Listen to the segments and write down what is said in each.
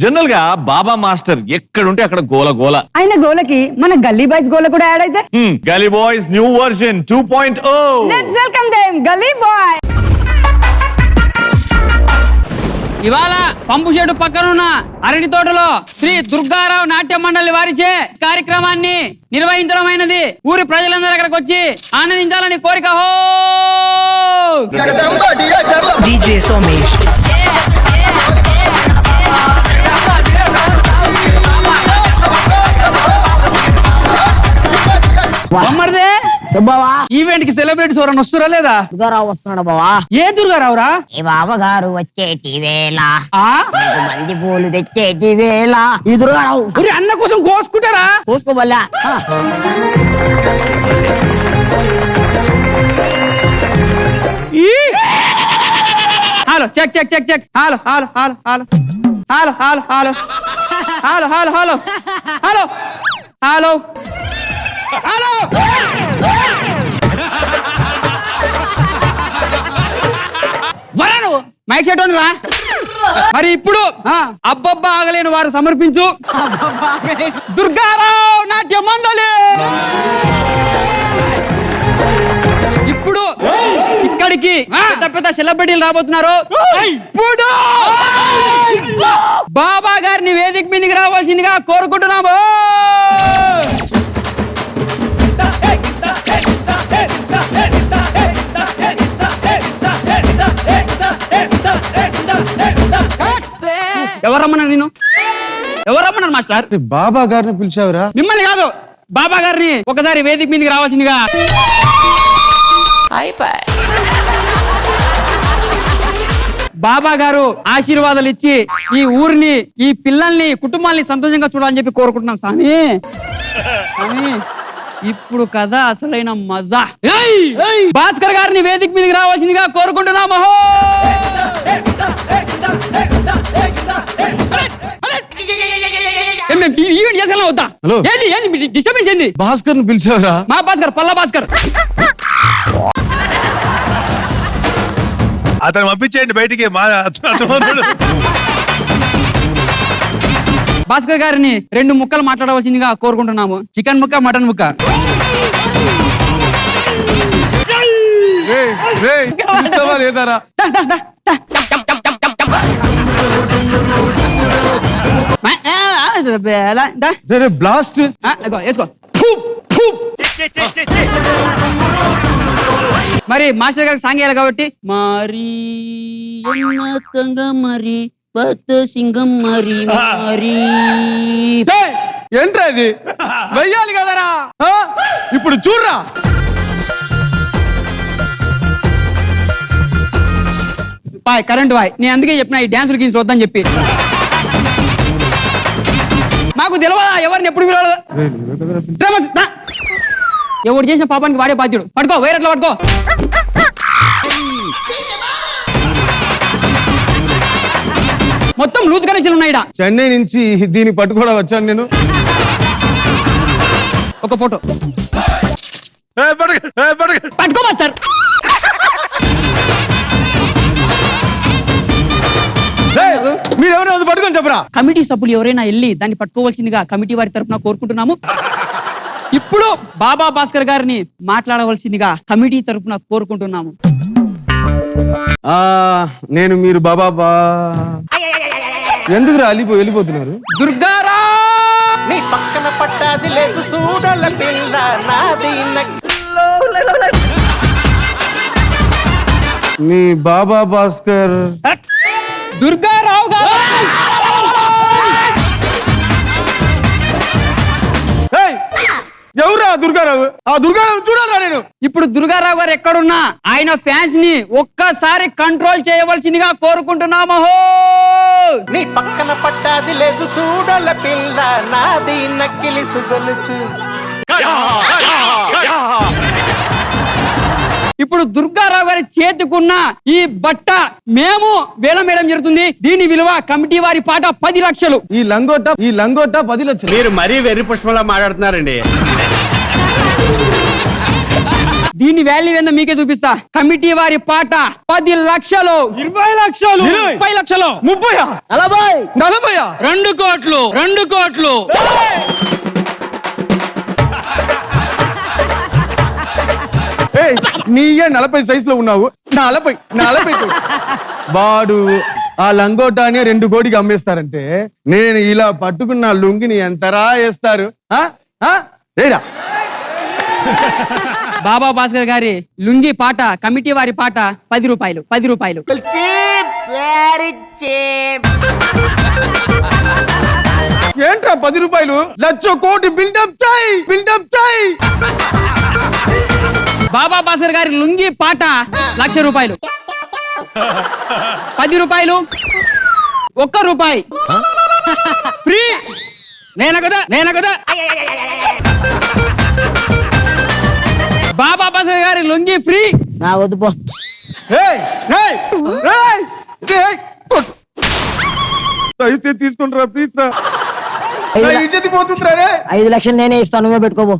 General గా బాబా master ఎక్కడుంటే అక్కడ గోల గోల. ఆయన గోలకి మన గల్లీ బాయ్స్ గోల కూడా యాడ్ అయితే గల్లీ boys new version 2.0. Let's welcome them గల్లీ బాయ్. ఇవాళ పంపుషేడు పక్కనున్న అరటి తోటలో శ్రీ దుర్గారావు నాట్య మండలి వారిచే కార్యక్రమాన్ని నిర్వహించడమైనది. ఊరి ప్రజలందరూ అక్కడికి వచ్చి ఆనందించాలని కోరిక. హో DJ Somesh. బొమ్మర్దే బావా ఈవెంట్ కి సెలబ్రిటీస్ ఎవరైనా వస్తురా లేదా? దుర్గారావు వస్తున్నాడు బావా. ఏ దుర్గారావురా? ఈ బావగారు వచ్చేటి వేళ ఆ మంది పూలు తెచ్చేటి వేళ ఈ దుర్గారావు ఒరే అన్న కోసం కోసుకుంటారా? పోసుకోబల్లా hello check check check check. Hello hello hello hello hello hello hello hello hello hello hello hello hello. వరా నువ్వు మైక్ సెట్ రా. మరి ఇప్పుడు అబ్బబ్బా ఆగలేని వారు సమర్పించు దుర్గారావు నాట్య మండలి. ఇప్పుడు ఇక్కడికి పెద్ద పెద్ద సెలబ్రిటీలు రాబోతున్నారు. ఇప్పుడు బాబా గారిని వేదిక మీదకి రావాల్సిందిగా కోరుకుంటున్నాము. ఎవరమ్మన్నారు నేను? ఎవరమ్మన్నారు మాస్టర్? బాబా గారిని పిలిచావురా? మిమ్మల్ని కాదు, బాబా గారిని ఒకసారి వేదిక మీదకి రావాల్సిందిగా. బాబా గారు ఆశీర్వాదాలు ఇచ్చి ఈ ఊరిని, ఈ పిల్లల్ని, కుటుంబాన్ని సంతోషంగా చూడాలని చెప్పి కోరుకుంటున్నాం స్వామి. స్వామి ఇప్పుడు కథ అసలైన మజా. భాస్కర్ గారిని వేదిక మీదకి రావాల్సిందిగా కోరుకుంటున్నాము. ఈవెంట్ చేసేలా వద్దా? ఏంటి ఏంటి డిస్టర్బెన్స్ ఏంది? భాస్కర్ ని పిలిచావురా? మా భాస్కర్, పల్లా భాస్కర్. అతను పంపించేయండి బయటికి. భాస్కర్ గారిని 2 ముక్కలు మాట్లాడవలసిందిగా కోరుకుంటున్నాము. చికెన్ ముక్క, మటన్ ముక్క. లేదారా? బ్లాస్ట్ వేసుకో. మరి మాస్టర్ గారికి సాంగ్ వేయాలి కాబట్టి మరి మరి పత్త సింగం మరి మరి ఏంట్రా ఇది? వెయ్యాలి కదరా? ఇప్పుడు చూడరా. పాయ్ కరెంట్ వాయ్. నేను అందుకే చెప్పిన ఈ డాన్సులు గిన్స్ వద్దని చెప్పి. మాకు తెలియదా ఎవరిని ఎప్పుడు పిలవదు. ఎవరు చేసిన పాపానికి వాడే బాధ్యుడు. పట్టుకో, వైరట్లో పట్టుకో. మొత్తం లూత్ కనెక్షన్లు ఉన్నాయి. చెన్నై నుంచి దీన్ని పట్టుకోవడం వచ్చాను నేను. ఒక ఫోటో పట్టుకో మాస్టర్. మీరెవరైనా పట్టుకొని చెప్పరా? కమిటీ సభ్యులు ఎవరైనా వెళ్ళి దాన్ని పట్టుకోవాల్సిందిగా కమిటీ వారి తరఫున కోరుకుంటున్నాము. ఇప్పుడు బాబా భాస్కర్ గారిని మాట్లాడవలసిందిగా కమిటీ తరఫున కోరుకుంటున్నాము. నేను మీరు బాబా ఎందుకు వెళ్ళిపోతున్నారు? దుర్గారా నీ పక్కన పట్టాది లేదు చూడల పిల్ల నాది. మీ బాబా భాస్కర్ దుర్గారావు గారు. ఎవరా దుర్గారావు? ఆ దుర్గారావు చూడాలా నేను? ఇప్పుడు దుర్గారావు గారు ఎక్కడున్నా ఆయన ఫ్యాన్స్ ని ఒక్కసారి కంట్రోల్ చేయవలసిందిగా కోరుకుంటున్నాము. నీ పక్కన పట్టాది లేదు చూడల పిల్ల నాది నక్కిలి సుగొలుసు. ఇప్పుడు దుర్గారావు గారి చేతికున్న ఈ బట్ట మేము వేలం వేయడం జరుగుతుంది. దీని విలువ కమిటీ వారి పాట 10 లక్షలు. ఈ లంగోట 10 లక్షలు. మీరు మరీ వెర్రి పుష్పంలా మాట్లాడుతున్నారండి. దీని వాల్యూ ఏందో మీకే చూపిస్తా. కమిటీ వారి పాట 10 లక్షలు, 20 లక్షలు, 30 లక్షలు, 30, 40, 2 కోట్లు, 2 కోట్లు. ఏయ్, నీయే 40 సైజులో ఉన్నావు. 40 వాడు ఆ లంగోటానే 2 కోటికి అమ్మేస్తారంటే నేను ఇలా పట్టుకున్న లుంగిని ఎంతరా వేస్తారు? ఏరా బాబా భాస్కర్ గారి లుంగి పాట, కమిటీ వారి పాట 10 రూపాయలు, 10 రూపాయలు. ఏంట్రా 10 రూపాయలు? 1,00,000 కోటి బిల్డప్ చాయ్. బాబా భాస్కర్ గారి లుంగి పాట 1,00,000 రూపాయలు. 10 రూపాయలు, 1 రూపాయి ఫ్రీ. నేనా కదా బాబా భాస్కర్ గారి లుంగి ఫ్రీ. నా వద్దు పో. దయచేసి తీసుకుంటారా ప్లీజ్ రా. ఐదు నా ల- ఇజ్జతి పోతుందిరా రే. 5 లక్షలు నేనే ఇస్తాను, నువ్వే పెట్టుకోబో.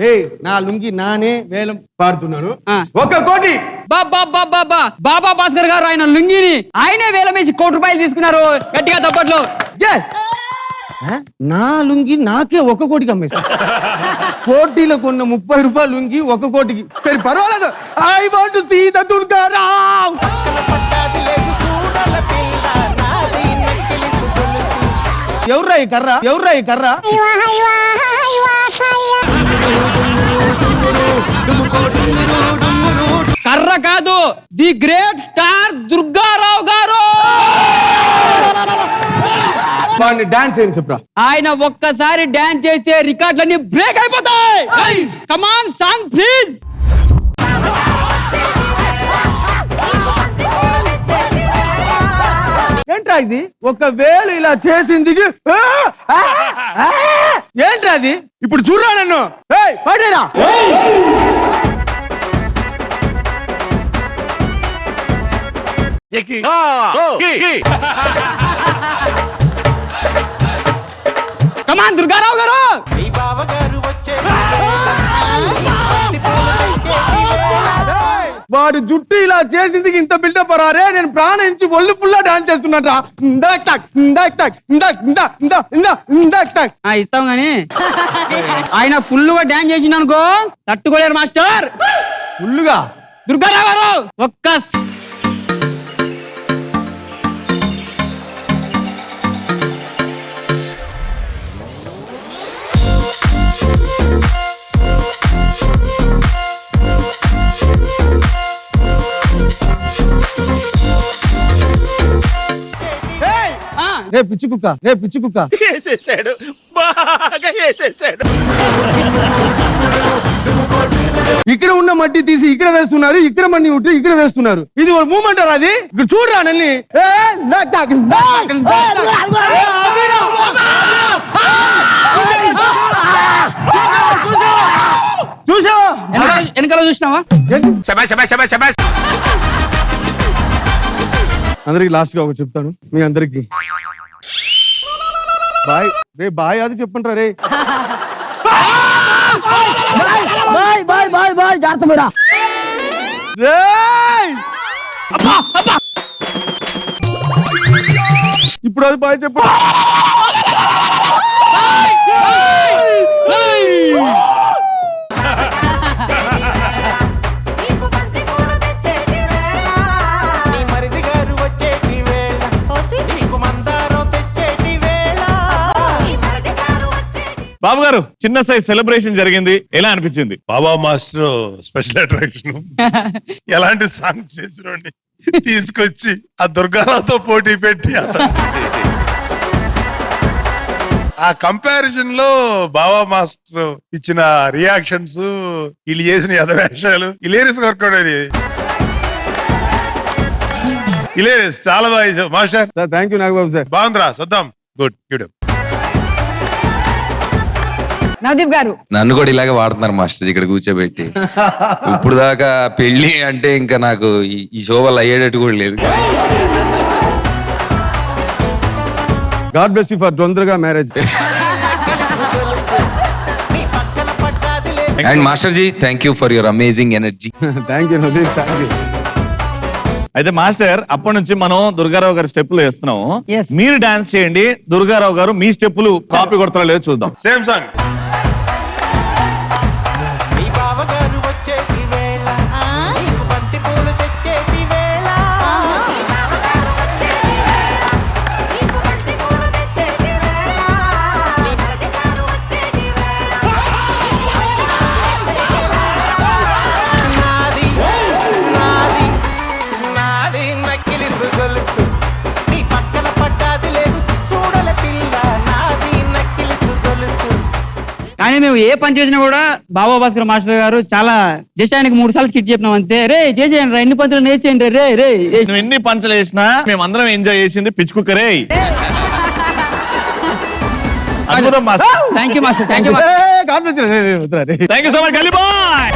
ఏయ్, నా లుంగి నానే వేలం పాడుతున్నాను. ఆ. 1 కోటి. బాబా భాస్కర్ గారు ఆయన లుంగిని ఆయనే వేలమేసి 1 కోటి రూపాయలు తీసుకున్నారు. గట్టిగా తప్పట్లో. ఏ! నా లుంగి నాకే 1 కోటికి అమ్మేస్తా. కోటిలో కొన్న 30 రూపాయలు లుంగి 1 కోటికి. సరే పర్వాలేదు. I want to see the Durgarao. పట్టాది లేదు సూడల పిల్ల నాది నెక్కిలిసు గొలుసు. ఎవర్రా ఈ కర్ర? కర్ర కాదు, ది గ్రేట్ స్టార్ దుర్గారావు గారు. వాడిని డాన్స్ ఏం చెప్పరా. ఆయన ఒక్కసారి డాన్స్ చేస్తే రికార్డులన్నీ బ్రేక్ అయిపోతాయి. కమాన్ సాంగ్ ప్లీజ్. ఏంట్రా ఇది? ఒకవేళ ఇలా చేసింది ఏంట్రా అది? ఇప్పుడు చూడరా నన్ను. ఏయ్, పాడేరా. కమాన్ దుర్గారావు గారు. ఈ బావగారు వచ్చే వాడు జుట్టు ఇలా చేసింది ఇంత బిల్డప్ రారే. నేను ప్రాణించి ఒళ్ళు ఫుల్లా డాన్స్ చేస్తున్నట్ట. ఇస్తాం గాని ఆయన ఫుల్ గా డాన్స్ చేసిండు అనుకో, తట్టుకోలేరు మాస్టర్. ఫుల్లుగా దుర్గారావు గారు ఒక్క రే పిచ్చి కుక్క. వేసేసాడు, బాగా వేసేసాడు. ఇక్కడ ఉన్న మట్టి తీసి ఇక్కడ వేస్తున్నారు, ఇక్కడ మట్టి ఉంటే ఇక్కడ వేస్తున్నారు. ఇది ఒక మూమెంట్ అది. ఇక్కడ చూడరా నన్ను. చూసావా? వెనకాల చూసినావా? అందరికి లాస్ట్ గా ఒక చెప్తాను మీ అందరికి. బాయ్ రే, బాయ్ అది చెప్పండి రే. బాయ్ జాగ్రత్త మీరా. రేయ్! ఇప్పుడు అది బాయ్ చెప్పండి. నీ మరిది గారు వచ్చేటి వేళ నీకు మందారం తెచ్చేటి వేళ. బాబు గారు, చిన్న సైజ్ సెలబ్రేషన్ జరిగింది, ఎలా అనిపించింది? బాబా మాస్టర్ స్పెషల్ అట్రాక్షన్. ఎలాంటి సాంగ్స్ చేసినండి తీసుకొచ్చి ఆ దుర్గారావుతో పోటీ పెట్టి ఆ కంపారిజన్ లో బాబా మాస్టర్ ఇచ్చిన రియాక్షన్స్, వీళ్ళు చేసిన యథవేషాలు ఇలేరియస్ వర్కౌట్ అని. ఇలేరియస్ చాలా బాగా చేశావు master. Thank you Nagababu sir. బాగుందిరా సద్దాం. Good good. నవదీప్ గారు నన్ను కూడా ఇలాగే వాడుతున్నారు మాస్టర్ ఇక్కడ కూర్చోబెట్టి. ఇప్పుడు దాకా పెళ్లి అంటే ఇంకా నాకు ఈ షో వల్ల అయ్యేటట్టు కూడా లేదు. గాడ్ బ్లెస్ యూ ఫర్ తొందరగా మ్యారేజ్. నీ పక్క and master ji thank you for your amazing energy. Thank you thank you. అయితే మాస్టర్ అప్పటి నుంచి మనం దుర్గారావు గారి స్టెప్పులు వేస్తున్నాం. Yes. మీరు డాన్స్ చేయండి, దుర్గారావు గారు మీ స్టెప్పులు కాపీ కొడతారో లేదో చూద్దాం. Same song. నీ బావగారు వచ్చేటి వేళ నీకు బంతి పూలు తెచ్చేటి వేళ నాది నాది నాది నక్కిలిసు గొలుసు నీ పక్కన పడ్డాది లేదు చూడల పిల్ల నాది నక్కిలిసు గొలుసు. కానీ మేము ఏ పని చేసినా కూడా బాబా భాస్కర్ మాస్టర్ గారు చాలా జస్ట్ ఆయనకి 3 సార్లు స్కిట్ చెప్పినాం అంతే. రే చేసేయండి రా, ఎన్ని పంతులు వేసేయండి రే రే. నువ్వు ఎన్ని పంచలు వేసినా మేమందరం ఎంజాయ్ చేసింది పిచ్ కుక్కరే. అద్భుతం master. Thank you master, thank you. కాదు థ్యాంక్ యూ సో మచ్ గల్లీ బాయ్.